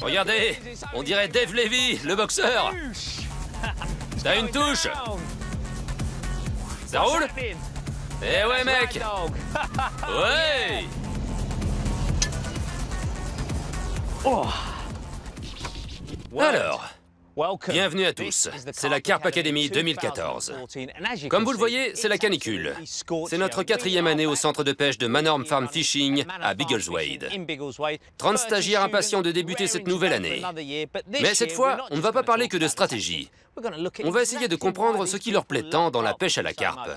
Regardez, on dirait Dave Levy, le boxeur. T'as une touche. Ça roule? Eh ouais, mec. Ouais. Alors, bienvenue à tous. C'est la Carp Academy 2014. Comme vous le voyez, c'est la canicule. C'est notre 4e année au centre de pêche de Manorm Farm Fishing à Biggleswade. 30 stagiaires impatients de débuter cette nouvelle année. Mais cette fois, on ne va pas parler que de stratégie. On va essayer de comprendre ce qui leur plaît tant dans la pêche à la carpe.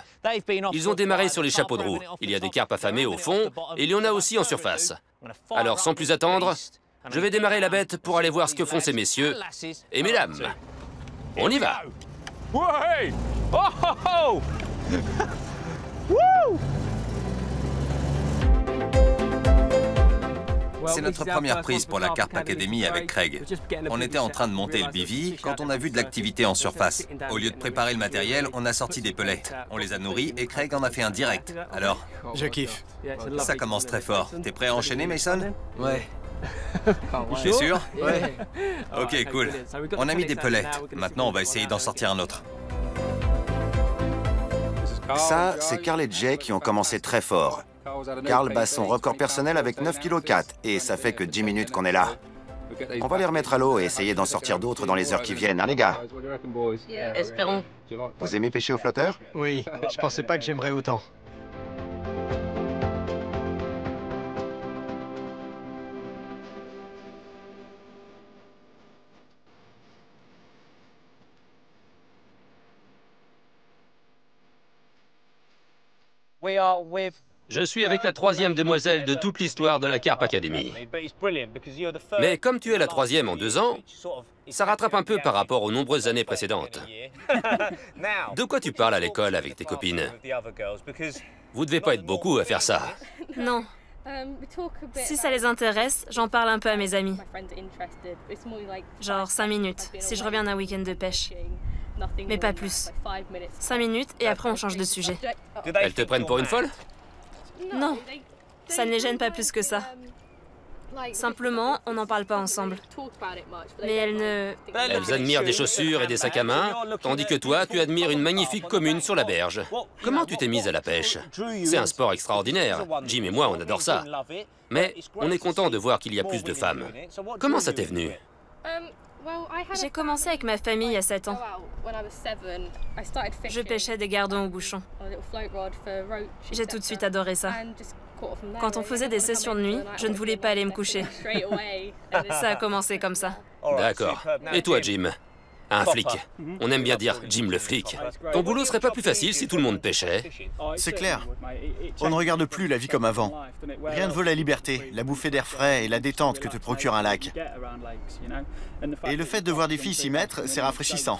Ils ont démarré sur les chapeaux de roue. Il y a des carpes affamées au fond et il y en a aussi en surface. Alors, sans plus attendre, je vais démarrer la bête pour aller voir ce que font ces messieurs et mesdames. On y va. Ouais! Oh, oh, oh! Wouh! C'est notre première prise pour la Carp Academy avec Craig. On était en train de monter le bivy quand on a vu de l'activité en surface. Au lieu de préparer le matériel, on a sorti des pelettes. On les a nourris et Craig en a fait un direct. Alors? Je kiffe. Ça commence très fort. T'es prêt à enchaîner, Mason? Ouais. T'es sûr? Ouais. Ok, cool. On a mis des pelettes. Maintenant, on va essayer d'en sortir un autre. Ça, c'est Carl et Jay qui ont commencé très fort. Carl bat son record personnel avec 9,4 kg et ça fait que 10 minutes qu'on est là. On va les remettre à l'eau et essayer d'en sortir d'autres dans les heures qui viennent, hein, les gars? Espérons. Vous aimez pêcher au flotteur? Oui, je pensais pas que j'aimerais autant. Je suis avec la 3e demoiselle de toute l'histoire de la Carp Academy. Mais comme tu es la 3e en 2 ans, ça rattrape un peu par rapport aux nombreuses années précédentes. De quoi tu parles à l'école avec tes copines? Vous devez pas être beaucoup à faire ça. Non. Si ça les intéresse, j'en parle un peu à mes amis. Genre 5 minutes, si je reviens d'un week-end de pêche. Mais pas plus. 5 minutes et après on change de sujet. Elles te prennent pour une folle? Non, ça ne les gêne pas plus que ça. Simplement, on n'en parle pas ensemble. Mais elles ne... Elles admirent des chaussures et des sacs à main, tandis que toi, tu admires une magnifique commune sur la berge. Comment tu t'es mise à la pêche? C'est un sport extraordinaire. Jim et moi, on adore ça. Mais on est content de voir qu'il y a plus de femmes. Comment ça t'est venu? J'ai commencé avec ma famille à 7 ans. Je pêchais des gardons au bouchon. J'ai tout de suite adoré ça. Quand on faisait des sessions de nuit, je ne voulais pas aller me coucher. Ça a commencé comme ça. D'accord. Et toi, Jim? Un flic. On aime bien dire Jim le flic. Ton boulot serait pas plus facile si tout le monde pêchait. C'est clair. On ne regarde plus la vie comme avant. Rien ne vaut la liberté, la bouffée d'air frais et la détente que te procure un lac. Et le fait de voir des filles s'y mettre, c'est rafraîchissant.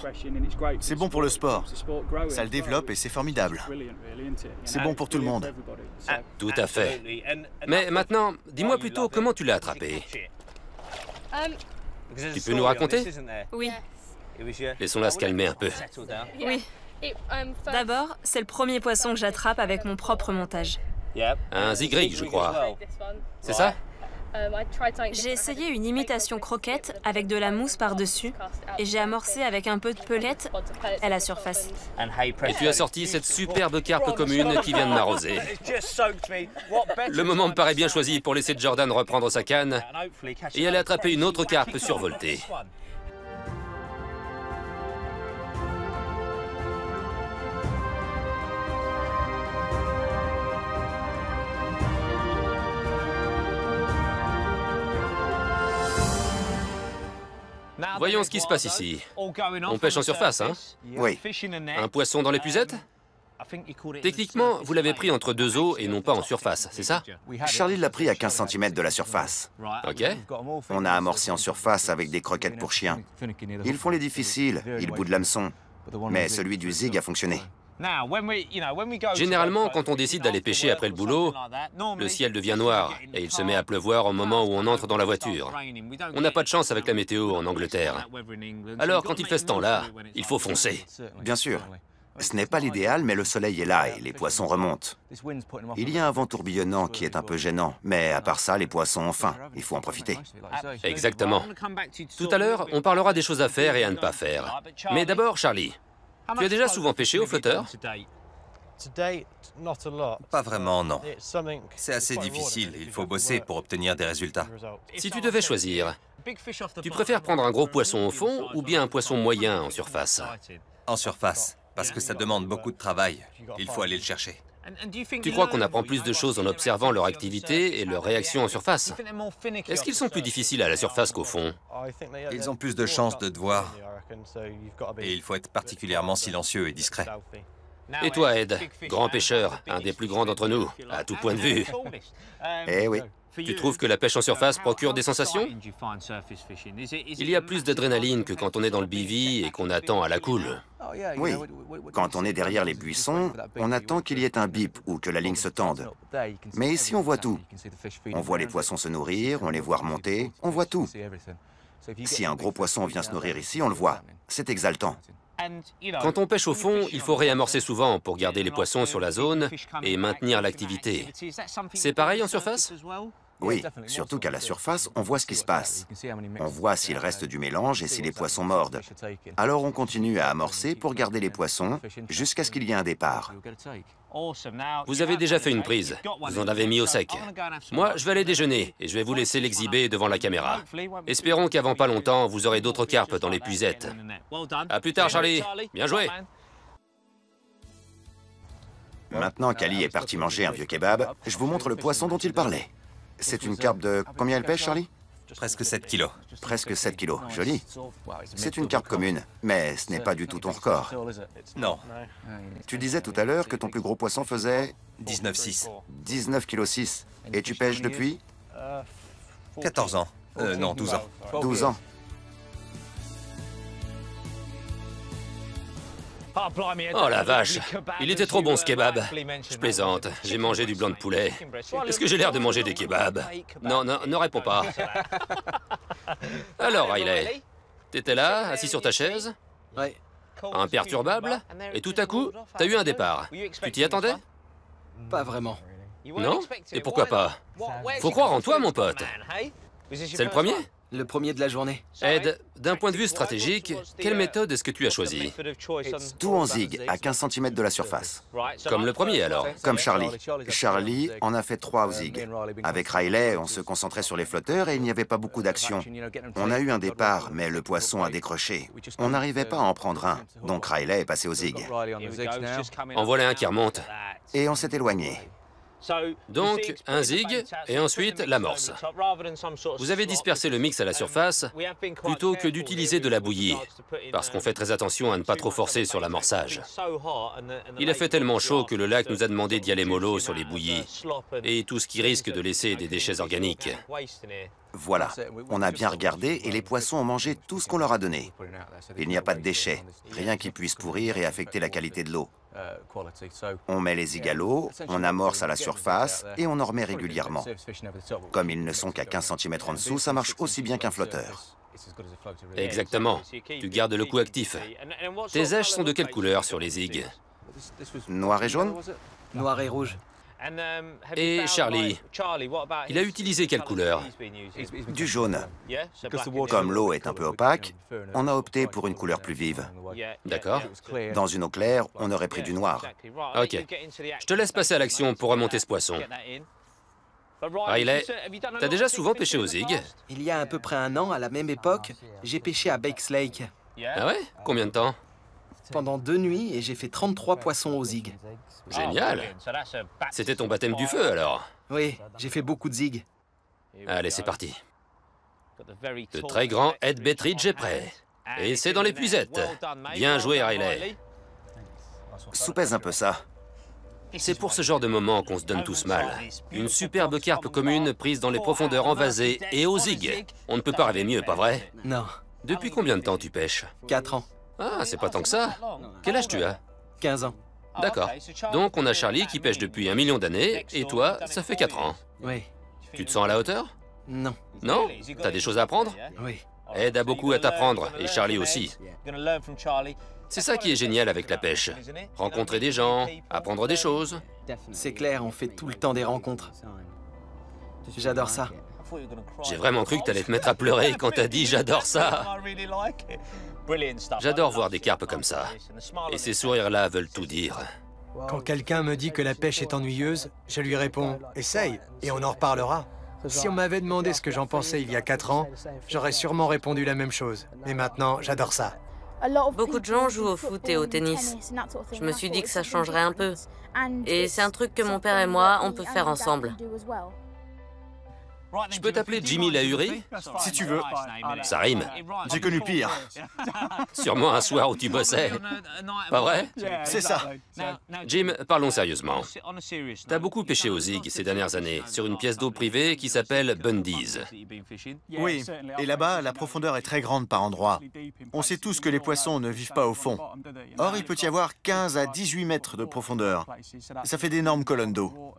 C'est bon pour le sport. Ça le développe et c'est formidable. C'est bon pour tout le monde. Tout à fait. Mais maintenant, dis-moi plutôt comment tu l'as attrapé. Tu peux nous raconter? Oui. Laissons-la se calmer un peu. Oui. D'abord, c'est le premier poisson que j'attrape avec mon propre montage. Un zigrig, je crois. C'est ça? J'ai essayé une imitation croquette avec de la mousse par-dessus et j'ai amorcé avec un peu de pelette à la surface. Et tu as sorti cette superbe carpe commune qui vient de m'arroser. Le moment me paraît bien choisi pour laisser Jordan reprendre sa canne et aller attraper une autre carpe survoltée. Voyons ce qui se passe ici. On pêche en surface, hein? Oui. Un poisson dans l'épuisette? Techniquement, vous l'avez pris entre 2 eaux et non pas en surface, c'est ça? Charlie l'a pris à 15 cm de la surface. Ok. On a amorcé en surface avec des croquettes pour chiens. Ils font les difficiles, ils boudent l'hameçon. Mais celui du zig a fonctionné. Généralement, quand on décide d'aller pêcher après le boulot, le ciel devient noir et il se met à pleuvoir au moment où on entre dans la voiture. On n'a pas de chance avec la météo en Angleterre. Alors, quand il fait ce temps-là, il faut foncer. Bien sûr. Ce n'est pas l'idéal, mais le soleil est là et les poissons remontent. Il y a un vent tourbillonnant qui est un peu gênant, mais à part ça, les poissons ont faim. Il faut en profiter. Exactement. Tout à l'heure, on parlera des choses à faire et à ne pas faire. Mais d'abord, Charlie, tu as déjà souvent pêché au flotteur? Pas vraiment, non. C'est assez difficile, il faut bosser pour obtenir des résultats. Si tu devais choisir, tu préfères prendre un gros poisson au fond ou bien un poisson moyen en surface? En surface, parce que ça demande beaucoup de travail. Il faut aller le chercher. Tu crois qu'on apprend plus de choses en observant leur activité et leur réaction en surface? Est-ce qu'ils sont plus difficiles à la surface qu'au fond? Ils ont plus de chances de te voir. Et il faut être particulièrement silencieux et discret. Et toi, Ed, grand pêcheur, un des plus grands d'entre nous, à tout point de vue. Eh oui. Tu trouves que la pêche en surface procure des sensations? Il y a plus d'adrénaline que quand on est dans le bivy et qu'on attend à la coule. Oui. Quand on est derrière les buissons, on attend qu'il y ait un bip ou que la ligne se tende. Mais ici, on voit tout. On voit les poissons se nourrir, on les voit remonter, on voit tout. Si un gros poisson vient se nourrir ici, on le voit. C'est exaltant. Quand on pêche au fond, il faut réamorcer souvent pour garder les poissons sur la zone et maintenir l'activité. C'est pareil en surface? Oui, surtout qu'à la surface, on voit ce qui se passe. On voit s'il reste du mélange et si les poissons mordent. Alors on continue à amorcer pour garder les poissons jusqu'à ce qu'il y ait un départ. Vous avez déjà fait une prise, vous en avez mis au sec. Moi, je vais aller déjeuner et je vais vous laisser l'exhiber devant la caméra. Espérons qu'avant pas longtemps, vous aurez d'autres carpes dans les puisettes. À plus tard, Charlie. Bien joué. Maintenant qu'Ali est parti manger un vieux kebab, je vous montre le poisson dont il parlait. C'est une carpe de... Combien elle pêche, Charlie? Presque 7 kilos. Presque 7 kilos. Joli. C'est une carpe commune, mais ce n'est pas du tout ton record. Non. Tu disais tout à l'heure que ton plus gros poisson faisait 19,6. 19,6 kg. Et tu pêches depuis 14 ans. Non, 12 ans. 12 ans. Oh la vache, il était trop bon ce kebab. Je plaisante, j'ai mangé du blanc de poulet. Est-ce que j'ai l'air de manger des kebabs? Non, non, ne réponds pas. Alors, Riley, t'étais là, assis sur ta chaise? Ouais. Imperturbable? Et tout à coup, t'as eu un départ. Tu t'y attendais? Pas vraiment. Non? Et pourquoi pas? Faut croire en toi, mon pote. C'est le premier? Le premier de la journée. Ed, d'un point de vue stratégique, quelle méthode est-ce que tu as choisi? Tout en zig, à 15 cm de la surface. Comme le premier, alors? Comme Charlie. Charlie en a fait 3 au zig. Avec Riley, on se concentrait sur les flotteurs et il n'y avait pas beaucoup d'action. On a eu un départ, mais le poisson a décroché. On n'arrivait pas à en prendre un, donc Riley est passé au zig. En voilà un qui remonte. Et on s'est éloigné. Donc, un zig et ensuite l'amorce. Vous avez dispersé le mix à la surface plutôt que d'utiliser de la bouillie, parce qu'on fait très attention à ne pas trop forcer sur l'amorçage. Il a fait tellement chaud que le lac nous a demandé d'y aller mollo sur les bouillies et tout ce qui risque de laisser des déchets organiques. Voilà, on a bien regardé et les poissons ont mangé tout ce qu'on leur a donné. Il n'y a pas de déchets, rien qui puisse pourrir et affecter la qualité de l'eau. On met les zigs à l'eau, on amorce à la surface et on en remet régulièrement. Comme ils ne sont qu'à 15 cm en dessous, ça marche aussi bien qu'un flotteur. Exactement, tu gardes le coup actif. Tes aiges sont de quelle couleur sur les zigs? Noir et jaune? Noir et rouge. Et Charlie, il a utilisé quelle couleur? Du jaune. Comme l'eau est un peu opaque, on a opté pour une couleur plus vive. D'accord. Dans une eau claire, on aurait pris du noir. Ok. Je te laisse passer à l'action pour remonter ce poisson. Riley, t'as déjà souvent pêché au zig? Il y a à peu près un an, à la même époque, j'ai pêché à Bakes Lake. Ah ouais? Combien de temps? Pendant 2 nuits et j'ai fait 33 poissons au zig. Génial. C'était ton baptême du feu, alors? Oui, j'ai fait beaucoup de zig. Allez, c'est parti. Le très grand Ed Bettridge est prêt. Et c'est dans l'épuisette. Bien joué, Riley. Soupèse un peu ça. C'est pour ce genre de moment qu'on se donne tous mal. Une superbe carpe commune prise dans les profondeurs envasées et au zig. On ne peut pas rêver mieux, pas vrai? Non, Depuis combien de temps tu pêches? 4 ans. Ah, c'est pas tant que ça. Quel âge tu as? 15 ans. D'accord. Donc on a Charlie qui pêche depuis 1 million d'années, et toi, ça fait 4 ans. Oui. Tu te sens à la hauteur? Non. Non? T'as des choses à apprendre? Oui. Ed a beaucoup à t'apprendre, et Charlie aussi. C'est ça qui est génial avec la pêche. Rencontrer des gens, apprendre des choses. C'est clair, on fait tout le temps des rencontres. J'adore ça. J'ai vraiment cru que t'allais te mettre à pleurer quand t'as dit « j'adore ça ». J'adore voir des carpes comme ça. Et ces sourires-là veulent tout dire. Quand quelqu'un me dit que la pêche est ennuyeuse, je lui réponds « essaye, et on en reparlera ». Si on m'avait demandé ce que j'en pensais il y a 4 ans, j'aurais sûrement répondu la même chose. Mais maintenant, j'adore ça. Beaucoup de gens jouent au foot et au tennis. Je me suis dit que ça changerait un peu. Et c'est un truc que mon père et moi, on peut faire ensemble. Je peux t'appeler Jimmy Lahuri? Si tu veux. Ça rime. J'ai connu pire. Sûrement un soir où tu bossais. Pas vrai? C'est ça. Jim, parlons sérieusement. T'as beaucoup pêché au zig ces dernières années, sur une pièce d'eau privée qui s'appelle Bundy's. Oui, et là-bas, la profondeur est très grande par endroits. On sait tous que les poissons ne vivent pas au fond. Or, il peut y avoir 15 à 18 mètres de profondeur. Ça fait d'énormes colonnes d'eau.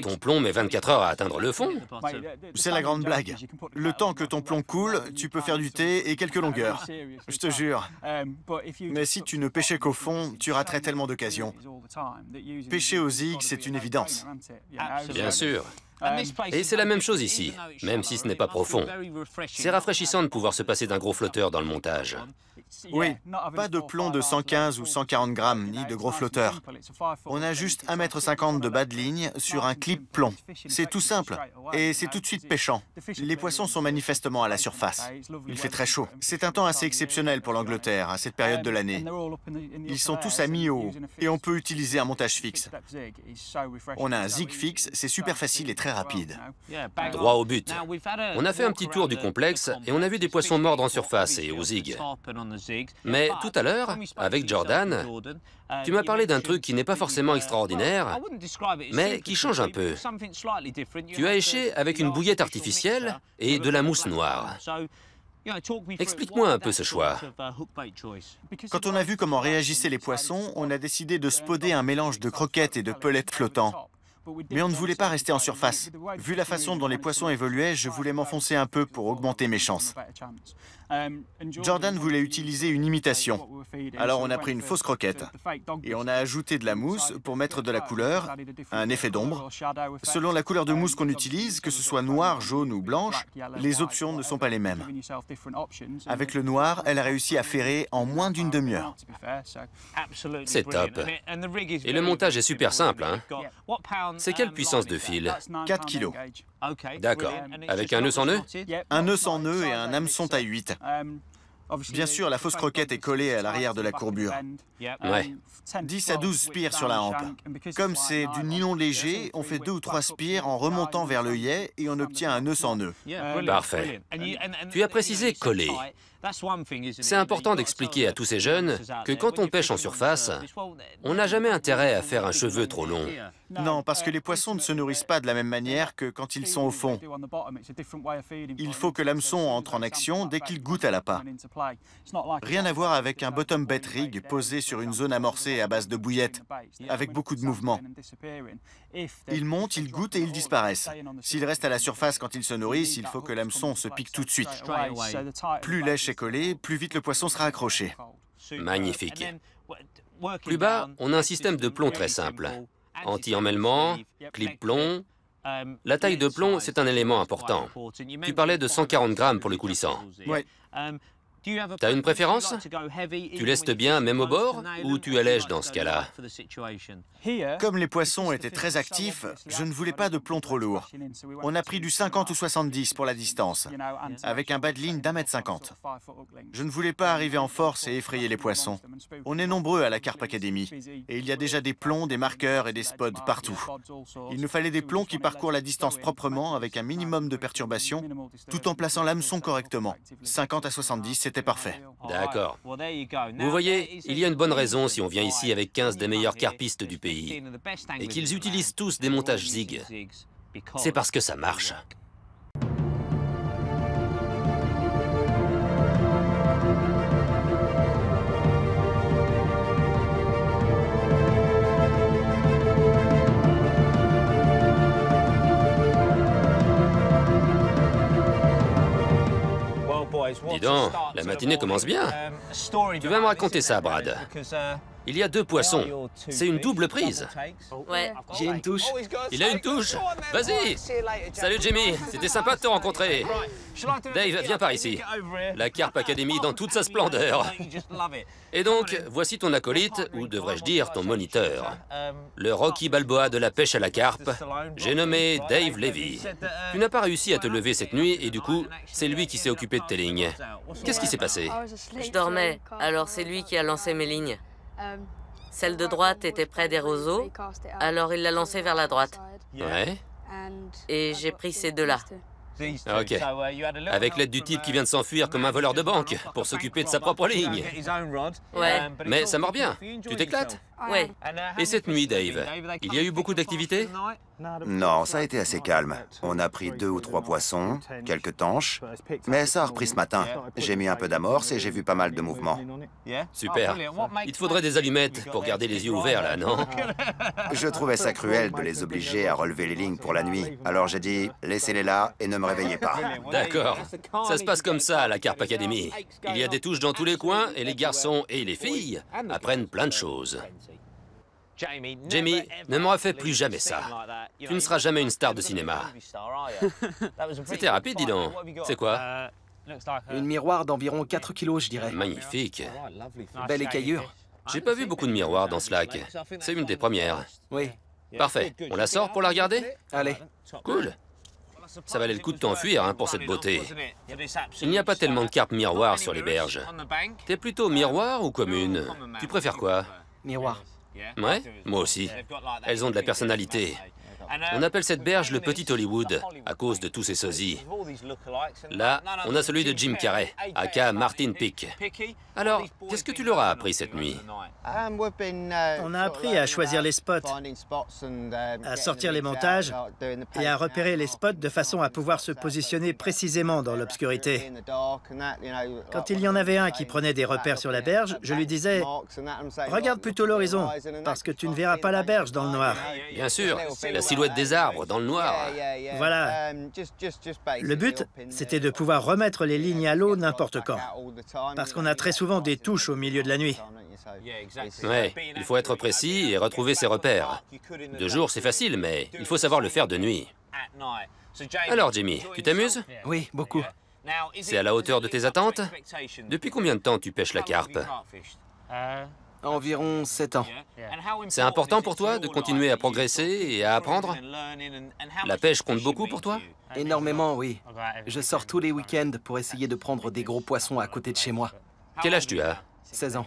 Ton plomb met 24 heures à atteindre le fond. C'est la grande blague. Le temps que ton plomb coule, tu peux faire du thé et quelques longueurs. Je te jure. Mais si tu ne pêchais qu'au fond, tu raterais tellement d'occasions. Pêcher au zig, c'est une évidence. Bien sûr. Et c'est la même chose ici, même si ce n'est pas profond. C'est rafraîchissant de pouvoir se passer d'un gros flotteur dans le montage. Oui, pas de plomb de 115 ou 140 grammes, ni de gros flotteurs. On a juste 1,50 m de bas de ligne sur un clip plomb. C'est tout simple, et c'est tout de suite pêchant. Les poissons sont manifestement à la surface. Il fait très chaud. C'est un temps assez exceptionnel pour l'Angleterre, à cette période de l'année. Ils sont tous à mi-haut, et on peut utiliser un montage fixe. On a un zig fixe, c'est super facile et très rapide. Droit au but. On a fait un petit tour du complexe, et on a vu des poissons mordre en surface et au zig. Mais tout à l'heure, avec Jordan, tu m'as parlé d'un truc qui n'est pas forcément extraordinaire, mais qui change un peu. Tu as éché avec une bouillette artificielle et de la mousse noire. Explique-moi un peu ce choix. Quand on a vu comment réagissaient les poissons, on a décidé de spoder un mélange de croquettes et de pelettes flottants. Mais on ne voulait pas rester en surface. Vu la façon dont les poissons évoluaient, je voulais m'enfoncer un peu pour augmenter mes chances. Jordan voulait utiliser une imitation. Alors on a pris une fausse croquette et on a ajouté de la mousse pour mettre de la couleur, un effet d'ombre. Selon la couleur de mousse qu'on utilise, que ce soit noire, jaune ou blanche, les options ne sont pas les mêmes. Avec le noir, elle a réussi à ferrer en moins d'une demi-heure. C'est top. Et le montage est super simple, hein? C'est quelle puissance de fil? 4 kilos. D'accord. Avec un nœud sans nœud? Un nœud sans nœud et un hameçon taille 8. Bien sûr, la fausse croquette est collée à l'arrière de la courbure. Ouais. 10 à 12 spires sur la hampe. Comme c'est du nylon léger, on fait 2 ou 3 spires en remontant vers le yai et on obtient un nœud sans nœud. Parfait. Tu as précisé coller. C'est important d'expliquer à tous ces jeunes que quand on pêche en surface, on n'a jamais intérêt à faire un cheveu trop long. Non, parce que les poissons ne se nourrissent pas de la même manière que quand ils sont au fond. Il faut que l'hameçon entre en action dès qu'il goûte à l'appât. Rien à voir avec un bottom bait rig posé sur une zone amorcée à base de bouillettes, avec beaucoup de mouvements. Ils montent, ils goûtent et ils disparaissent. S'ils restent à la surface quand ils se nourrissent, il faut que l'hameçon se pique tout de suite. Plus lèche est collé, plus vite le poisson sera accroché. Magnifique. Plus bas, on a un système de plomb très simple. Anti-emmêlement, clip plomb. La taille de plomb, c'est un élément important. Tu parlais de 140 grammes pour le coulissant. Oui. T'as une préférence? Tu lestes bien même au bord ou tu allèges dans ce cas-là? Comme les poissons étaient très actifs, je ne voulais pas de plomb trop lourd. On a pris du 50 ou 70 pour la distance, avec un bas de ligne d'1,50 m. Je ne voulais pas arriver en force et effrayer les poissons. On est nombreux à la Carp Academy, et il y a déjà des plombs, des marqueurs et des spots partout. Il nous fallait des plombs qui parcourent la distance proprement, avec un minimum de perturbation, tout en plaçant l'hameçon correctement. 50 à 70, c'était parfait. D'accord. Vous voyez, il y a une bonne raison si on vient ici avec 15 des meilleurs carpistes du pays et qu'ils utilisent tous des montages zig. C'est parce que ça marche. Dis donc, la matinée commence bien. Tu vas me raconter ça, Brad. Il y a 2 poissons. C'est une double prise. Ouais. J'ai une touche. Il a une touche. Vas-y. Salut, Jimmy. C'était sympa de te rencontrer. Dave, viens par ici. La Carp Academy dans toute sa splendeur. Et donc, voici ton acolyte, ou devrais-je dire ton moniteur. Le Rocky Balboa de la pêche à la carpe. J'ai nommé Dave Levy. Tu n'as pas réussi à te lever cette nuit, et du coup, c'est lui qui s'est occupé de tes lignes. Qu'est-ce qui s'est passé? Je dormais, alors c'est lui qui a lancé mes lignes. Celle de droite était près des roseaux, alors il l'a lancée vers la droite. Ouais. Et j'ai pris ces 2-là. Ok. Avec l'aide du type qui vient de s'enfuir comme un voleur de banque pour s'occuper de sa propre ligne. Ouais. Mais ça mord bien. Tu t'éclates? Ouais. Et cette nuit, Dave, il y a eu beaucoup d'activités? Non, ça a été assez calme. On a pris 2 ou 3 poissons, quelques tanches, mais ça a repris ce matin. J'ai mis un peu d'amorce et j'ai vu pas mal de mouvements. Super. Il te faudrait des allumettes pour garder les yeux ouverts, là, non? Je trouvais ça cruel de les obliger à relever les lignes pour la nuit. Alors j'ai dit, laissez-les là et ne me réveillez pas. D'accord. Ça se passe comme ça à la Carp Academy. Il y a des touches dans tous les coins et les garçons et les filles apprennent plein de choses. Jamie, ne me refais plus jamais ça. Tu ne seras jamais une star de cinéma. C'était rapide, dis donc. C'est quoi? Une miroir d'environ 4 kilos, je dirais. Magnifique. Belle écaillure. J'ai pas vu beaucoup de miroirs dans ce lac. C'est une des premières. Oui. Parfait. On la sort pour la regarder? Allez. Cool. Ça valait le coup de t'enfuir hein, pour cette beauté. Il n'y a pas tellement de carpes miroirs sur les berges. T'es plutôt miroir ou commune? Tu préfères quoi? Miroir. Ouais, moi aussi. Elles ont de la personnalité. On appelle cette berge le Petit Hollywood, à cause de tous ces sosies. Là, on a celui de Jim Carrey, aka Martin Peake. Alors, qu'est-ce que tu leur as appris cette nuit? On a appris à choisir les spots, à sortir les montages et à repérer les spots de façon à pouvoir se positionner précisément dans l'obscurité. Quand il y en avait un qui prenait des repères sur la berge, je lui disais « Regarde plutôt l'horizon, parce que tu ne verras pas la berge dans le noir. » Bien sûr, la silhouette des arbres dans le noir. Voilà. Le but, c'était de pouvoir remettre les lignes à l'eau n'importe quand, parce qu'on a très souvent des touches au milieu de la nuit. Ouais, il faut être précis et retrouver ses repères. De jour, c'est facile, mais il faut savoir le faire de nuit. Alors, Jimmy, tu t'amuses? Oui, beaucoup. C'est à la hauteur de tes attentes? Depuis combien de temps tu pêches la carpe? Environ 7 ans. C'est important pour toi de continuer à progresser et à apprendre? La pêche compte beaucoup pour toi? Énormément, oui. Je sors tous les week-ends pour essayer de prendre des gros poissons à côté de chez moi. Quel âge tu as? 16 ans.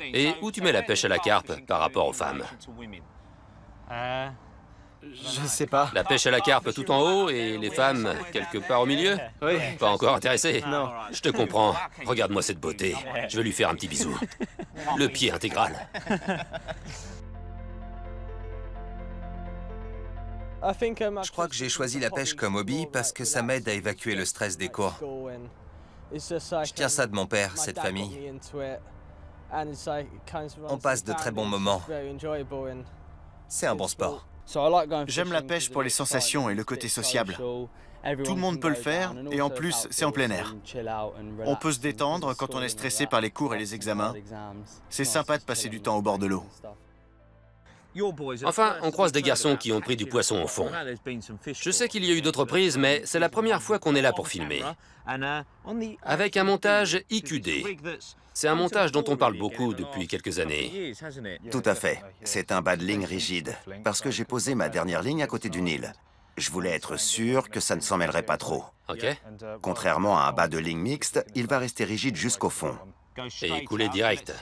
Et où tu mets la pêche à la carpe par rapport aux femmes? Je sais pas. La pêche à la carpe tout en haut et les femmes quelque part au milieu? Oui. Pas encore intéressé? Non. Je te comprends. Regarde-moi cette beauté. Je vais lui faire un petit bisou. Le pied intégral. Je crois que j'ai choisi la pêche comme hobby parce que ça m'aide à évacuer le stress des cours. Je tiens ça de mon père, cette famille. On passe de très bons moments. C'est un bon sport. J'aime la pêche pour les sensations et le côté sociable. Tout le monde peut le faire, et en plus, c'est en plein air. On peut se détendre quand on est stressé par les cours et les examens. C'est sympa de passer du temps au bord de l'eau. Enfin, on croise des garçons qui ont pris du poisson au fond. Je sais qu'il y a eu d'autres prises, mais c'est la première fois qu'on est là pour filmer. Avec un montage IQD. C'est un montage dont on parle beaucoup depuis quelques années. Tout à fait. C'est un bas de ligne rigide, parce que j'ai posé ma dernière ligne à côté du Nil. Je voulais être sûr que ça ne s'en mêlerait pas trop. Ok. Contrairement à un bas de ligne mixte, il va rester rigide jusqu'au fond. Et couler direct.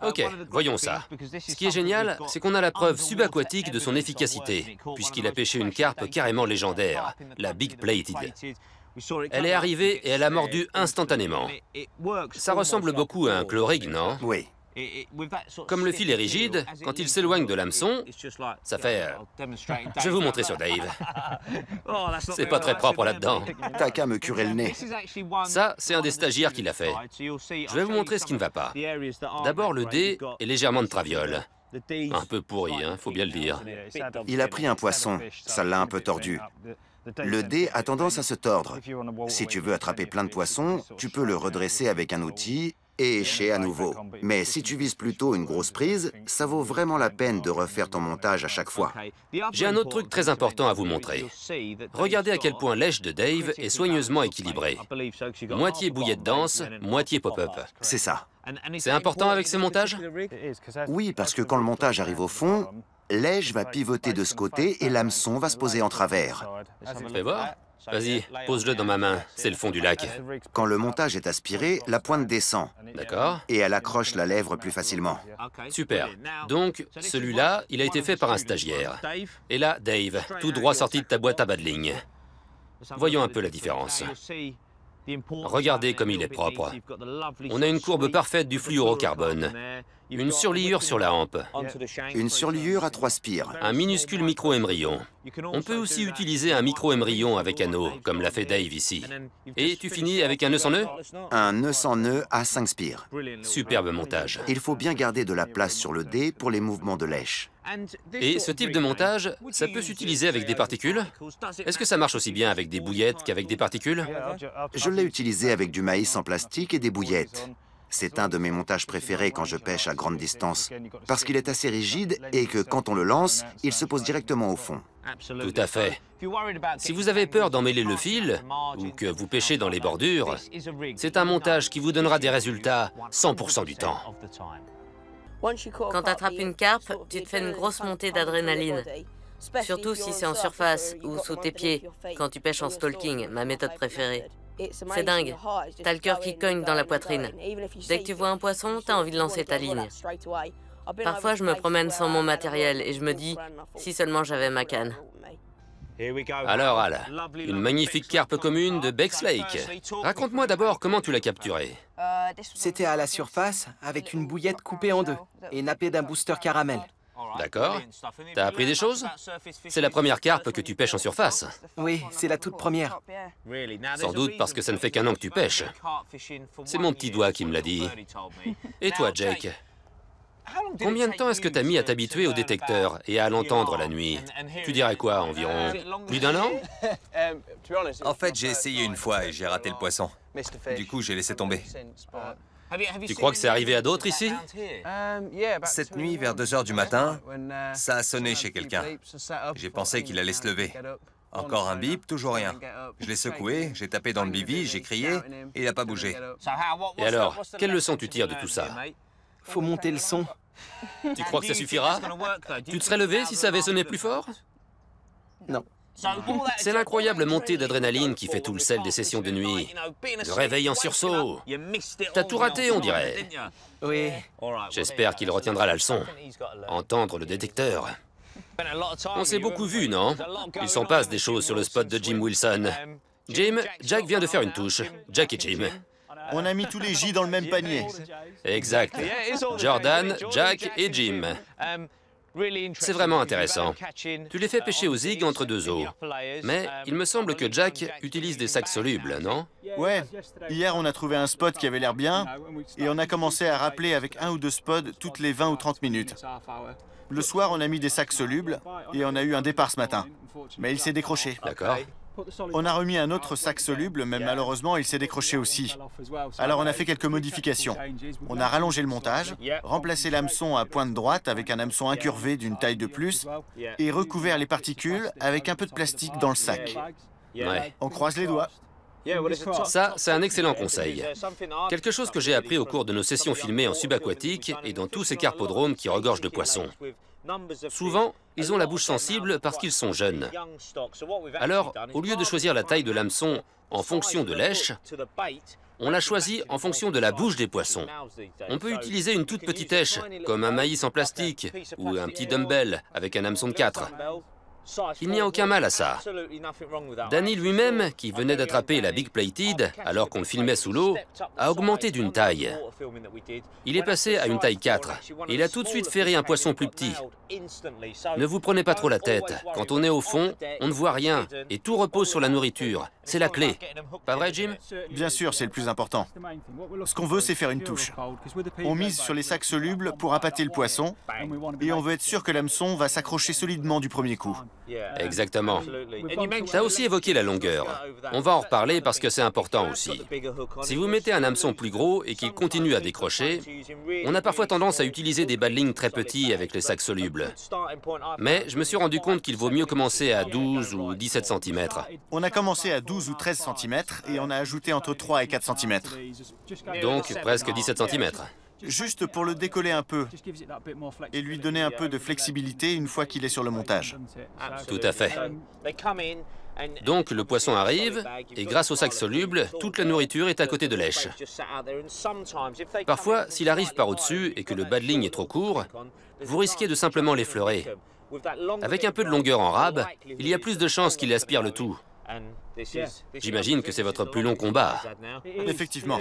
Ok, voyons ça. Ce qui est génial, c'est qu'on a la preuve subaquatique de son efficacité, puisqu'il a pêché une carpe carrément légendaire, la Big Plated. Elle est arrivée et elle a mordu instantanément. Ça ressemble beaucoup à un chlorrig, non? Oui. Comme le fil est rigide, quand il s'éloigne de l'hameçon, ça fait... Je vais vous montrer sur Dave. C'est pas très propre là-dedans. T'as qu'à me curer le nez. Ça, c'est un des stagiaires qui l'a fait. Je vais vous montrer ce qui ne va pas. D'abord, le dé est légèrement de traviole. Un peu pourri, hein, faut bien le dire. Il a pris un poisson, ça l'a un peu tordu. Le dé a tendance à se tordre. Si tu veux attraper plein de poissons, tu peux le redresser avec un outil et écher à nouveau. Mais si tu vises plutôt une grosse prise, ça vaut vraiment la peine de refaire ton montage à chaque fois. J'ai un autre truc très important à vous montrer. Regardez à quel point l'èche de Dave est soigneusement équilibrée. Moitié bouillette dense, moitié pop-up. C'est ça. C'est important avec ces montages? Oui, parce que quand le montage arrive au fond, l'èche va pivoter de ce côté et l'hameçon va se poser en travers. Fais voir. Vas-y, pose-le dans ma main, c'est le fond du lac. Quand le montage est aspiré, la pointe descend. D'accord. Et elle accroche la lèvre plus facilement. Super. Donc, celui-là, il a été fait par un stagiaire. Et là, Dave, tout droit sorti de ta boîte à bas de ligne. Voyons un peu la différence. Regardez comme il est propre. On a une courbe parfaite du fluorocarbone. Une surliure sur la hampe. Une surliure à 3 spires. Un minuscule micro-émerillon. On peut aussi utiliser un micro-émerillon avec anneau, comme l'a fait Dave ici. Et tu finis avec un nœud sans nœud? Un nœud sans nœud à 5 spires. Superbe montage. Il faut bien garder de la place sur le dé pour les mouvements de lèche. Et ce type de montage, ça peut s'utiliser avec des particules? Est-ce que ça marche aussi bien avec des bouillettes qu'avec des particules? Je l'ai utilisé avec du maïs en plastique et des bouillettes. C'est un de mes montages préférés quand je pêche à grande distance, parce qu'il est assez rigide et que quand on le lance, il se pose directement au fond. Tout à fait. Si vous avez peur d'emmêler le fil, ou que vous pêchez dans les bordures, c'est un montage qui vous donnera des résultats 100% du temps. Quand tu attrapes une carpe, tu te fais une grosse montée d'adrénaline. Surtout si c'est en surface ou sous tes pieds, quand tu pêches en stalking, ma méthode préférée. C'est dingue. T'as le cœur qui cogne dans la poitrine. Dès que tu vois un poisson, t'as envie de lancer ta ligne. Parfois, je me promène sans mon matériel et je me dis, si seulement j'avais ma canne. Alors, Al, une magnifique carpe commune de Bex Lake. Raconte-moi d'abord comment tu l'as capturée. C'était à la surface, avec une bouillette coupée en deux et nappée d'un booster caramel. D'accord. T'as appris des choses? C'est la première carpe que tu pêches en surface. Oui, c'est la toute première. Sans doute parce que ça ne fait qu'un an que tu pêches. C'est mon petit doigt qui me l'a dit. Et toi, Jake? Combien de temps est-ce que t'as mis à t'habituer au détecteur et à l'entendre la nuit? Tu dirais quoi, environ? Plus d'un an? En fait, j'ai essayé une fois et j'ai raté le poisson. Du coup, j'ai laissé tomber. Tu crois que c'est arrivé à d'autres ici? Cette nuit, vers 2 h du matin, ça a sonné chez quelqu'un. J'ai pensé qu'il allait se lever. Encore un bip, toujours rien. Je l'ai secoué, j'ai tapé dans le bivy, j'ai crié, et il n'a pas bougé. Et alors, quelle leçon tu tires de tout ça? Faut monter le son. Tu crois que ça suffira? Tu te serais levé si ça avait sonné plus fort? Non. C'est l'incroyable montée d'adrénaline qui fait tout le sel des sessions de nuit. Le réveil en sursaut. T'as tout raté, on dirait. Oui. J'espère qu'il retiendra la leçon. Entendre le détecteur. On s'est beaucoup vu, non? Il s'en passe des choses sur le spot de Jim Wilson. Jim, Jack vient de faire une touche. Jack et Jim. On a mis tous les J dans le même panier. Exact. Jordan, Jack et Jim. C'est vraiment intéressant. Tu les fais pêcher au zig entre 2 eaux. Mais il me semble que Jack utilise des sacs solubles, non? Ouais. Hier, on a trouvé un spot qui avait l'air bien et on a commencé à rappeler avec 1 ou 2 spots toutes les 20 ou 30 minutes. Le soir, on a mis des sacs solubles et on a eu un départ ce matin. Mais il s'est décroché. D'accord. On a remis un autre sac soluble, mais malheureusement, il s'est décroché aussi. Alors on a fait quelques modifications. On a rallongé le montage, remplacé l'hameçon à pointe droite avec un hameçon incurvé d'une taille de plus et recouvert les particules avec un peu de plastique dans le sac. Ouais. On croise les doigts. Ça, c'est un excellent conseil. Quelque chose que j'ai appris au cours de nos sessions filmées en subaquatique et dans tous ces carpodromes qui regorgent de poissons. Souvent, ils ont la bouche sensible parce qu'ils sont jeunes. Alors, au lieu de choisir la taille de l'hameçon en fonction de l'èche, on l'a choisi en fonction de la bouche des poissons. On peut utiliser une toute petite èche, comme un maïs en plastique, ou un petit dumbbell avec un hameçon de 4. Il n'y a aucun mal à ça. Danny lui-même, qui venait d'attraper la Big Plated alors qu'on le filmait sous l'eau, a augmenté d'une taille. Il est passé à une taille 4 et il a tout de suite ferré un poisson plus petit. Ne vous prenez pas trop la tête. Quand on est au fond, on ne voit rien et tout repose sur la nourriture. C'est la clé. Pas vrai, Jim? Bien sûr, c'est le plus important. Ce qu'on veut, c'est faire une touche. On mise sur les sacs solubles pour appâter le poisson et on veut être sûr que l'hameçon va s'accrocher solidement du premier coup. Exactement. Tu as aussi évoqué la longueur. On va en reparler parce que c'est important aussi. Si vous mettez un hameçon plus gros et qu'il continue à décrocher, on a parfois tendance à utiliser des bas de ligne très petits avec les sacs solubles. Mais je me suis rendu compte qu'il vaut mieux commencer à 12 ou 17 cm. On a commencé à 12 ou 13 cm et on a ajouté entre 3 et 4 cm. Donc presque 17 cm. Juste pour le décoller un peu et lui donner un peu de flexibilité une fois qu'il est sur le montage. Tout à fait. Donc le poisson arrive, et grâce au sac soluble, toute la nourriture est à côté de lèche. Parfois, s'il arrive par au-dessus et que le bas de ligne est trop court, vous risquez de simplement l'effleurer. Avec un peu de longueur en rab, il y a plus de chances qu'il aspire le tout. J'imagine que c'est votre plus long combat. Effectivement.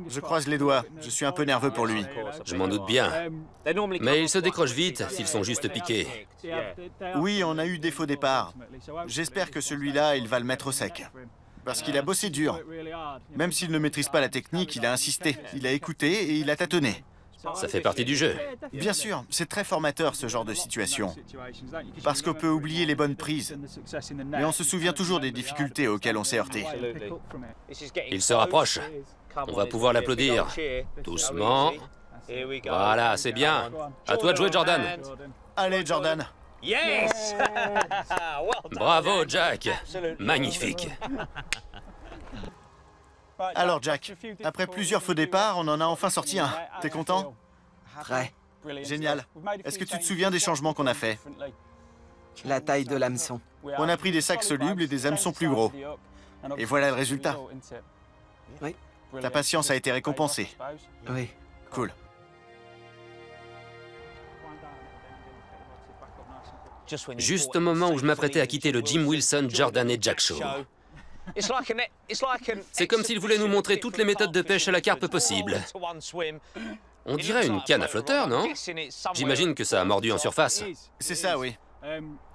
Je croise les doigts. Je suis un peu nerveux pour lui. Je m'en doute bien. Mais ils se décrochent vite s'ils sont juste piqués. Oui, on a eu des faux départs. J'espère que celui-là, il va le mettre au sec. Parce qu'il a bossé dur. Même s'il ne maîtrise pas la technique, il a insisté. Il a écouté et il a tâtonné. Ça fait partie du jeu. Bien sûr, c'est très formateur ce genre de situation. Parce qu'on peut oublier les bonnes prises. Mais on se souvient toujours des difficultés auxquelles on s'est heurté. Il se rapproche. On va pouvoir l'applaudir. Doucement. Voilà, c'est bien. À toi de jouer, Jordan. Allez, Jordan. Yes! Bravo, Jack. Magnifique. Alors, Jack, après plusieurs faux départs, on en a enfin sorti un. T'es content? Très. Génial. Est-ce que tu te souviens des changements qu'on a faits? La taille de l'hameçon. On a pris des sacs solubles et des hameçons plus gros. Et voilà le résultat. Oui. Ta patience a été récompensée. Oui. Cool. Juste au moment où je m'apprêtais à quitter le Jim Wilson, Jordan et Jack Show. C'est comme s'ils voulaient nous montrer toutes les méthodes de pêche à la carpe possibles. On dirait une canne à flotteur, non? J'imagine que ça a mordu en surface. C'est ça, oui.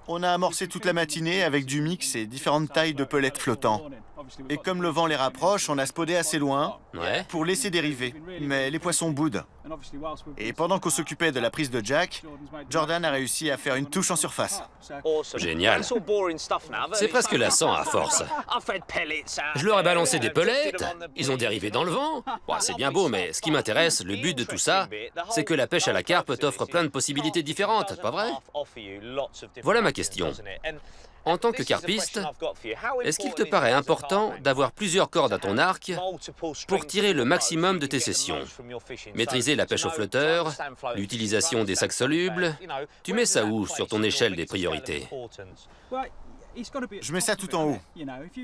On a amorcé toute la matinée avec du mix et différentes tailles de pelettes flottants. Et comme le vent les rapproche, on a spodé assez loin pour laisser dériver. Mais les poissons boudent. Et pendant qu'on s'occupait de la prise de Jack, Jordan a réussi à faire une touche en surface. Génial. C'est presque lassant à force. Je leur ai balancé des pelettes, ils ont dérivé dans le vent. Bon, c'est bien beau, mais ce qui m'intéresse, le but de tout ça, c'est que la pêche à la carpe t'offre plein de possibilités différentes, pas vrai? Voilà ma question. En tant que carpiste, est-ce qu'il te paraît important d'avoir plusieurs cordes à ton arc pour tirer le maximum de tes sessions? Maîtriser la pêche au flotteur, l'utilisation des sacs solubles, tu mets ça où sur ton échelle des priorités? Je mets ça tout en haut.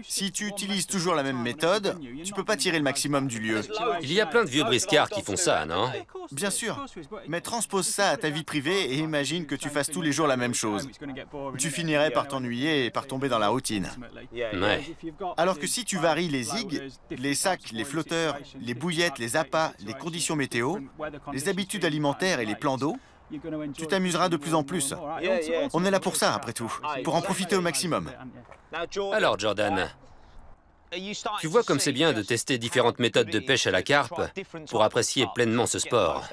Si tu utilises toujours la même méthode, tu peux pas tirer le maximum du lieu. Il y a plein de vieux briscards qui font ça, non? Bien sûr. Mais transpose ça à ta vie privée et imagine que tu fasses tous les jours la même chose. Tu finirais par t'ennuyer et par tomber dans la routine. Ouais. Alors que si tu varies les zigs, les sacs, les flotteurs, les bouillettes, les appâts, les conditions météo, les habitudes alimentaires et les plans d'eau, tu t'amuseras de plus en plus. On est là pour ça, après tout, pour en profiter au maximum. Alors, Jordan, tu vois comme c'est bien de tester différentes méthodes de pêche à la carpe pour apprécier pleinement ce sport.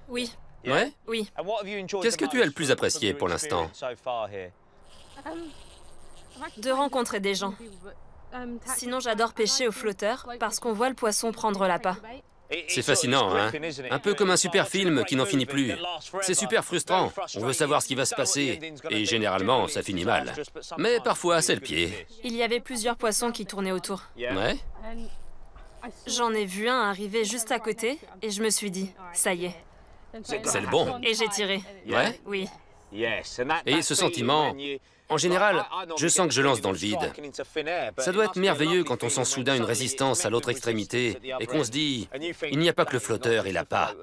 Oui. Ouais? Oui. Qu'est-ce que tu as le plus apprécié pour l'instant? De rencontrer des gens. Sinon, j'adore pêcher au flotteur parce qu'on voit le poisson prendre l'appât. C'est fascinant, hein? Un peu comme un super film qui n'en finit plus. C'est super frustrant. On veut savoir ce qui va se passer. Et généralement, ça finit mal. Mais parfois, c'est le pied. Il y avait plusieurs poissons qui tournaient autour. Ouais? J'en ai vu un arriver juste à côté et je me suis dit, ça y est. C'est le bon. Et j'ai tiré. Ouais? Oui. Et ce sentiment, en général, je sens que je lance dans le vide. Ça doit être merveilleux quand on sent soudain une résistance à l'autre extrémité et qu'on se dit, il n'y a pas que le flotteur et l'appât.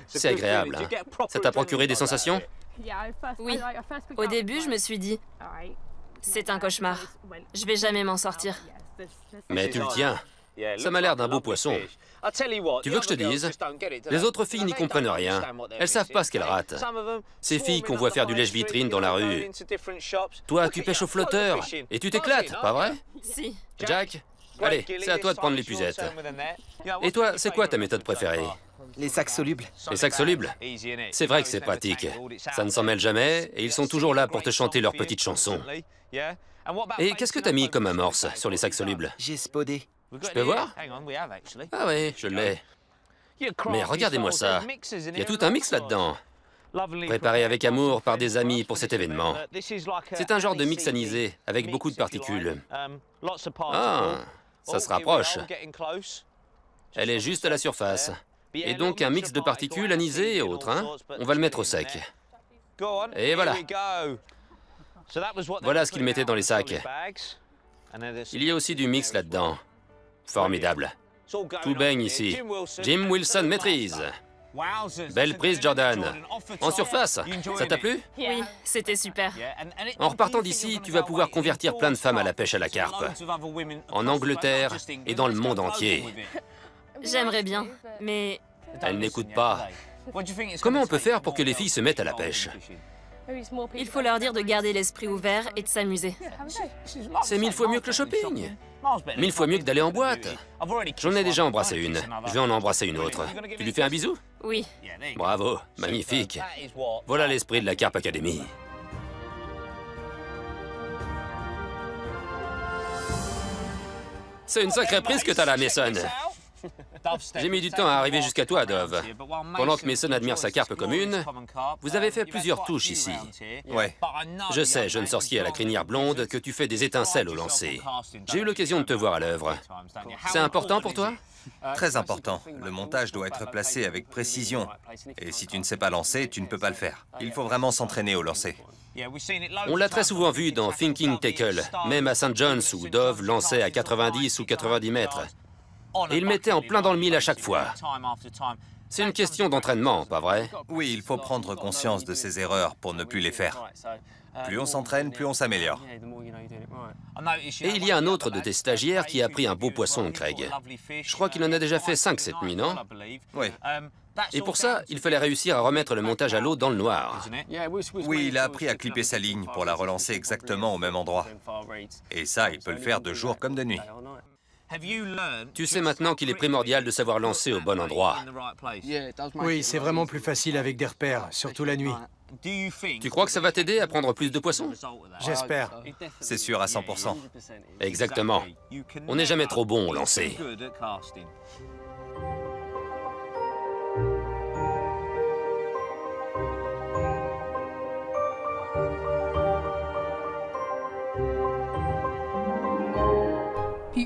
C'est agréable, hein? Ça t'a procuré des sensations? Oui. Au début, je me suis dit, c'est un cauchemar. Je vais jamais m'en sortir. Mais tu le tiens. Ça m'a l'air d'un beau poisson. Tu veux que je te dise? Les autres filles n'y comprennent rien. Elles savent pas ce qu'elles ratent. Ces filles qu'on voit faire du lèche-vitrine dans la rue. Toi, tu pêches au flotteur et tu t'éclates, pas vrai? Si. Jack, allez, c'est à toi de prendre l'épuisette. Et toi, c'est quoi ta méthode préférée? Les sacs solubles. Les sacs solubles? C'est vrai que c'est pratique. Ça ne s'en mêle jamais et ils sont toujours là pour te chanter leurs petites chansons. Et qu'est-ce que t'as mis comme amorce sur les sacs solubles? J'ai spodé. Je peux voir? Ah oui, je l'ai. Mais regardez-moi ça. Il y a tout un mix là-dedans. Préparé avec amour par des amis pour cet événement. C'est un genre de mix anisé, avec beaucoup de particules. Ah, ça se rapproche. Elle est juste à la surface. Et donc un mix de particules anisées et autres, hein? On va le mettre au sec. Et voilà. Voilà ce qu'ils mettaient dans les sacs. Il y a aussi du mix là-dedans. Formidable. Tout baigne ici. Jim Wilson maîtrise. Belle prise, Jordan. En surface, ça t'a plu? Oui, c'était super. En repartant d'ici, tu vas pouvoir convertir plein de femmes à la pêche à la carpe. En Angleterre et dans le monde entier. J'aimerais bien, mais... Elle n'écoute pas. Comment on peut faire pour que les filles se mettent à la pêche? Il faut leur dire de garder l'esprit ouvert et de s'amuser. C'est 1000 fois mieux que le shopping. 1000 fois mieux que d'aller en boîte. J'en ai déjà embrassé une. Je vais en embrasser une autre. Tu lui fais un bisou? Oui. Bravo, magnifique. Voilà l'esprit de la Carp Academy. C'est une sacrée prise que t'as là, Mason. J'ai mis du temps à arriver jusqu'à toi, Dove. Pendant que Mason admire sa carpe commune, vous avez fait plusieurs touches ici. Ouais. Je sais, jeune sorcier à la crinière blonde, que tu fais des étincelles au lancer. J'ai eu l'occasion de te voir à l'œuvre. C'est important pour toi? Très important. Le montage doit être placé avec précision. Et si tu ne sais pas lancer, tu ne peux pas le faire. Il faut vraiment s'entraîner au lancer. On l'a très souvent vu dans Thinking Tackle, même à St. John's où Dove lançait à 90 ou 90 mètres. Et il mettait en plein dans le mille à chaque fois. C'est une question d'entraînement, pas vrai? Oui, il faut prendre conscience de ses erreurs pour ne plus les faire. Plus on s'entraîne, plus on s'améliore. Et il y a un autre de tes stagiaires qui a pris un beau poisson, Craig. Je crois qu'il en a déjà fait 5 cette nuit, non? Oui. Et pour ça, il fallait réussir à remettre le montage à l'eau dans le noir. Oui, il a appris à clipper sa ligne pour la relancer exactement au même endroit. Et ça, il peut le faire de jour comme de nuit. Tu sais maintenant qu'il est primordial de savoir lancer au bon endroit. Oui, c'est vraiment plus facile avec des repères, surtout la nuit. Tu crois que ça va t'aider à prendre plus de poissons? J'espère. C'est sûr à 100%. Exactement. On n'est jamais trop bon au lancer.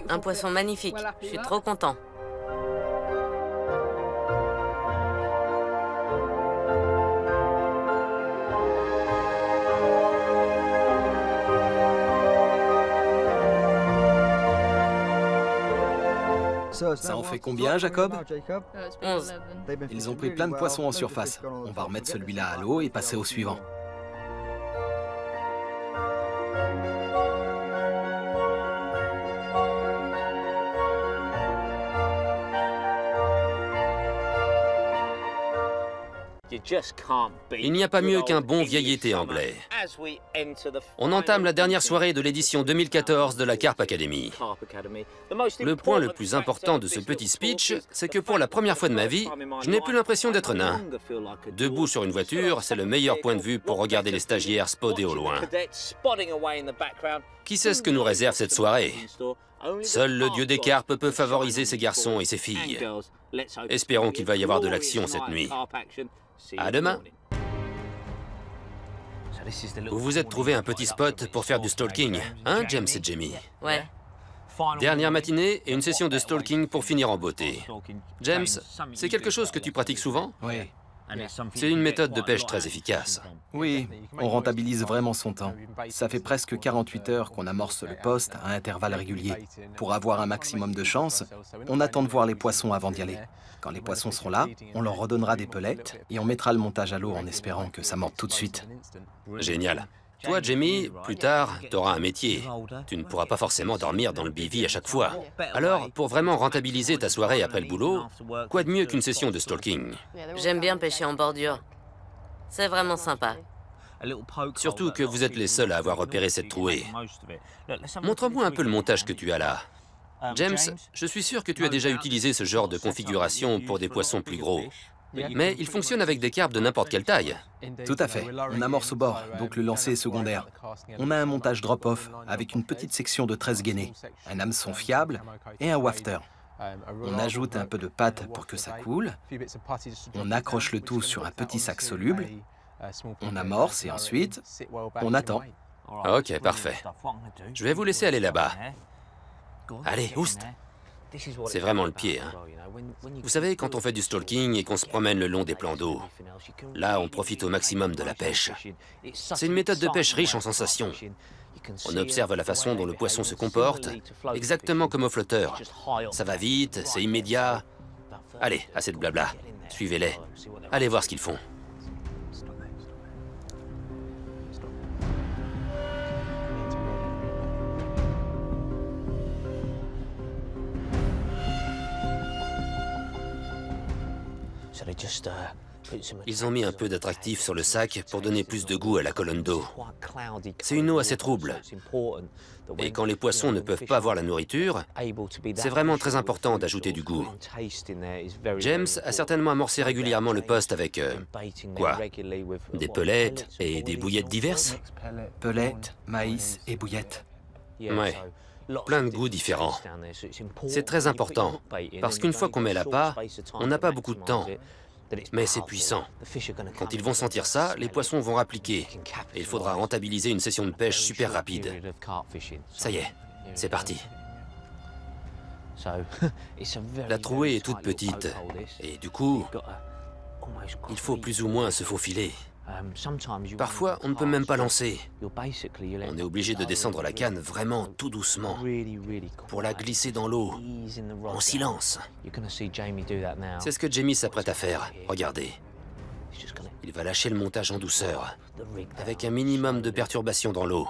Un poisson magnifique. Je suis trop content. Ça en fait combien, Jacob? 11. Ils ont pris plein de poissons en surface. On va remettre celui-là à l'eau et passer au suivant. Il n'y a pas mieux qu'un bon vieil été anglais. On entame la dernière soirée de l'édition 2014 de la Carp Academy. Le point le plus important de ce petit speech, c'est que pour la première fois de ma vie, je n'ai plus l'impression d'être nain. Debout sur une voiture, c'est le meilleur point de vue pour regarder les stagiaires spoder au loin. Qui sait ce que nous réserve cette soirée? Seul le dieu des carpes peut favoriser ses garçons et ses filles. Espérons qu'il va y avoir de l'action cette nuit. À demain. Vous vous êtes trouvé un petit spot pour faire du stalking, hein, James et Jamie? Ouais. Dernière matinée et une session de stalking pour finir en beauté. James, c'est quelque chose que tu pratiques souvent? Oui. C'est une méthode de pêche très efficace. Oui, on rentabilise vraiment son temps. Ça fait presque 48 heures qu'on amorce le poste à intervalles réguliers. Pour avoir un maximum de chance, on attend de voir les poissons avant d'y aller. Quand les poissons seront là, on leur redonnera des pelettes et on mettra le montage à l'eau en espérant que ça morde tout de suite. Génial. Toi, Jamie, plus tard, t'auras un métier. Tu ne pourras pas forcément dormir dans le bivy à chaque fois. Alors, pour vraiment rentabiliser ta soirée après le boulot, quoi de mieux qu'une session de stalking? J'aime bien pêcher en bordure. C'est vraiment sympa. Surtout que vous êtes les seuls à avoir repéré cette trouée. Montre-moi un peu le montage que tu as là. James, je suis sûr que tu as déjà utilisé ce genre de configuration pour des poissons plus gros. Mais il fonctionne avec des carpes de n'importe quelle taille. Tout à fait. On amorce au bord, donc le lancer est secondaire. On a un montage drop-off avec une petite section de 13 gainés, un hameçon fiable et un wafter. On ajoute un peu de pâte pour que ça coule. On accroche le tout sur un petit sac soluble. On amorce et ensuite, on attend. Ok, parfait. Je vais vous laisser aller là-bas. Allez, oust! C'est vraiment le pied, hein. Vous savez, quand on fait du stalking et qu'on se promène le long des plans d'eau, là, on profite au maximum de la pêche. C'est une méthode de pêche riche en sensations. On observe la façon dont le poisson se comporte, exactement comme au flotteur. Ça va vite, c'est immédiat. Allez, assez de blabla. Suivez-les. Allez voir ce qu'ils font. Ils ont mis un peu d'attractif sur le sac pour donner plus de goût à la colonne d'eau. C'est une eau assez trouble. Et quand les poissons ne peuvent pas voir la nourriture, c'est vraiment très important d'ajouter du goût. James a certainement amorcé régulièrement le poste avec... quoi? Des pelettes et des bouillettes diverses? Pelettes, maïs et bouillettes. Ouais. Plein de goûts différents. C'est très important, parce qu'une fois qu'on met l'appât, on n'a pas beaucoup de temps. Mais c'est puissant. Quand ils vont sentir ça, les poissons vont rappliquer. Et il faudra rentabiliser une session de pêche super rapide. Ça y est, c'est parti. La trouée est toute petite. Et du coup, il faut plus ou moins se faufiler. Parfois, on ne peut même pas lancer. On est obligé de descendre la canne vraiment tout doucement pour la glisser dans l'eau, en silence. C'est ce que Jamie s'apprête à faire. Regardez. Il va lâcher le montage en douceur, avec un minimum de perturbation dans l'eau.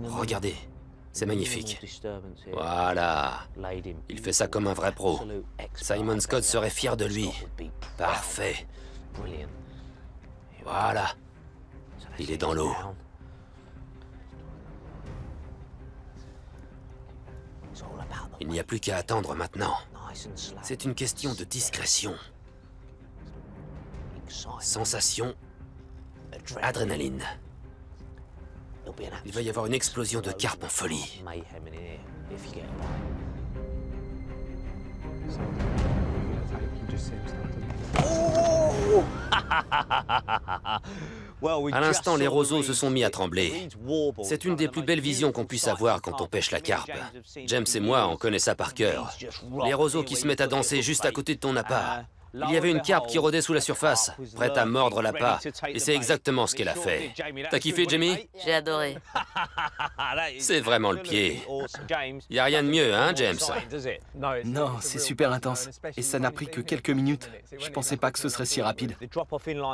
Regardez, c'est magnifique. Voilà. Il fait ça comme un vrai pro. Simon Scott serait fier de lui. Parfait. Voilà. Il est dans l'eau. Il n'y a plus qu'à attendre maintenant. C'est une question de discrétion. Sensation. Adrénaline. Il va y avoir une explosion de carpe en folie. À l'instant, les roseaux se sont mis à trembler. C'est une des plus belles visions qu'on puisse avoir quand on pêche la carpe. James et moi, on connaît ça par cœur. Les roseaux qui se mettent à danser juste à côté de ton appât. Il y avait une carpe qui rôdait sous la surface, prête à mordre l'appât. Et c'est exactement ce qu'elle a fait. T'as kiffé, Jamie? J'ai adoré. C'est vraiment le pied. Y a rien de mieux, hein, James? Non, c'est super intense. Et ça n'a pris que quelques minutes. Je pensais pas que ce serait si rapide.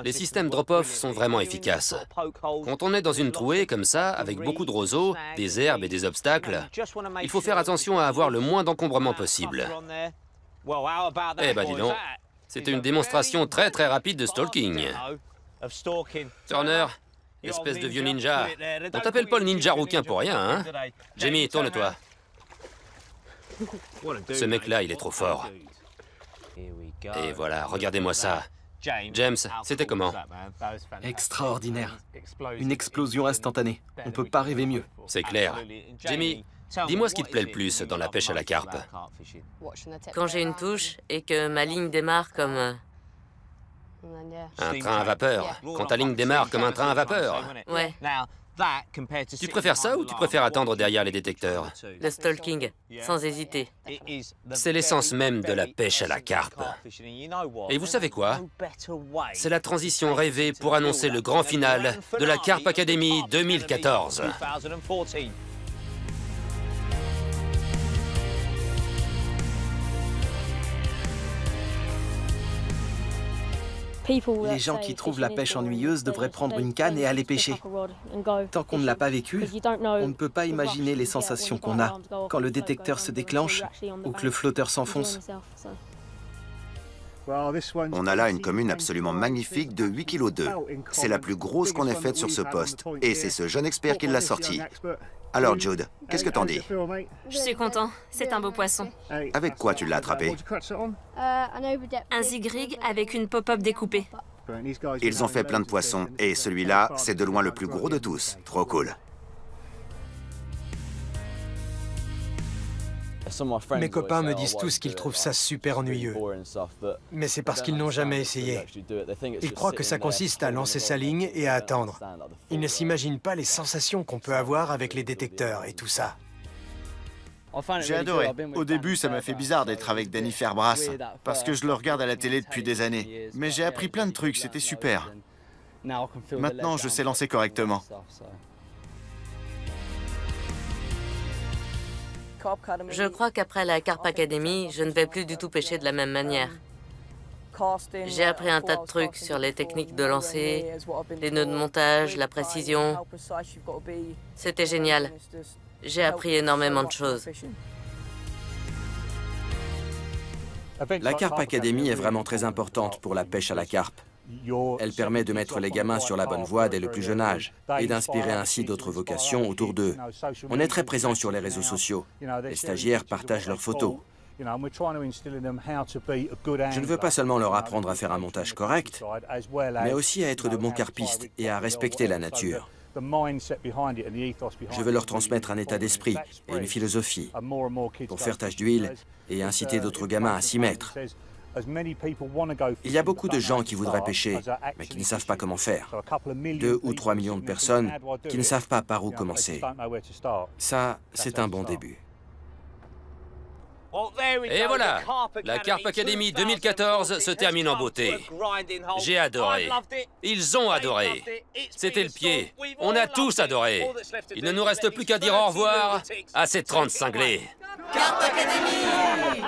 Les systèmes drop-off sont vraiment efficaces. Quand on est dans une trouée comme ça, avec beaucoup de roseaux, des herbes et des obstacles, il faut faire attention à avoir le moins d'encombrement possible. Eh ben dis donc. C'était une démonstration très rapide de stalking. Turner, espèce de vieux ninja. On t'appelle pas le ninja rouquin pour rien, hein? Jamie, tourne-toi. Ce mec-là, il est trop fort. Et voilà, regardez-moi ça. James, c'était comment? Extraordinaire. Une explosion instantanée. On peut pas rêver mieux. C'est clair. Jamie, dis-moi ce qui te plaît le plus dans la pêche à la carpe. Quand j'ai une touche et que ma ligne démarre comme... Un train à vapeur. Quand ta ligne démarre comme un train à vapeur. Ouais. Tu préfères ça ou tu préfères attendre derrière les détecteurs? Le stalking, sans hésiter. C'est l'essence même de la pêche à la carpe. Et vous savez quoi? C'est la transition rêvée pour annoncer le grand final de la Carp Academy 2014. Les gens qui trouvent la pêche ennuyeuse devraient prendre une canne et aller pêcher. Tant qu'on ne l'a pas vécu, on ne peut pas imaginer les sensations qu'on a quand le détecteur se déclenche ou que le flotteur s'enfonce. On a là une commune absolument magnifique de 8,2 kg. C'est la plus grosse qu'on ait faite sur ce poste. Et c'est ce jeune expert qui l'a sortie. Alors Jude, qu'est-ce que t'en dis? Je suis content. C'est un beau poisson. Avec quoi tu l'as attrapé? Un zigrig avec une pop-up découpée. Ils ont fait plein de poissons, et celui-là, c'est de loin le plus gros de tous. Trop cool. Mes copains me disent tous qu'ils trouvent ça super ennuyeux. Mais c'est parce qu'ils n'ont jamais essayé. Ils croient que ça consiste à lancer sa ligne et à attendre. Ils ne s'imaginent pas les sensations qu'on peut avoir avec les détecteurs et tout ça. J'ai adoré. Au début, ça m'a fait bizarre d'être avec Danny Fairbrass, parce que je le regarde à la télé depuis des années. Mais j'ai appris plein de trucs, c'était super. Maintenant, je sais lancer correctement. Je crois qu'après la Carp Academy, je ne vais plus du tout pêcher de la même manière. J'ai appris un tas de trucs sur les techniques de lancer, les nœuds de montage, la précision. C'était génial. J'ai appris énormément de choses. La Carp Academy est vraiment très importante pour la pêche à la carpe. Elle permet de mettre les gamins sur la bonne voie dès le plus jeune âge et d'inspirer ainsi d'autres vocations autour d'eux. On est très présent sur les réseaux sociaux. Les stagiaires partagent leurs photos. Je ne veux pas seulement leur apprendre à faire un montage correct, mais aussi à être de bons carpistes et à respecter la nature. Je veux leur transmettre un état d'esprit et une philosophie pour faire tache d'huile et inciter d'autres gamins à s'y mettre. Il y a beaucoup de gens qui voudraient pêcher, mais qui ne savent pas comment faire. 2 ou 3 millions de personnes qui ne savent pas par où commencer. Ça, c'est un bon début. Et voilà, la Carp Academy 2014 se termine en beauté. J'ai adoré. Ils ont adoré. C'était le pied. On a tous adoré. Il ne nous reste plus qu'à dire au revoir à ces 30 cinglés. Carp Academy!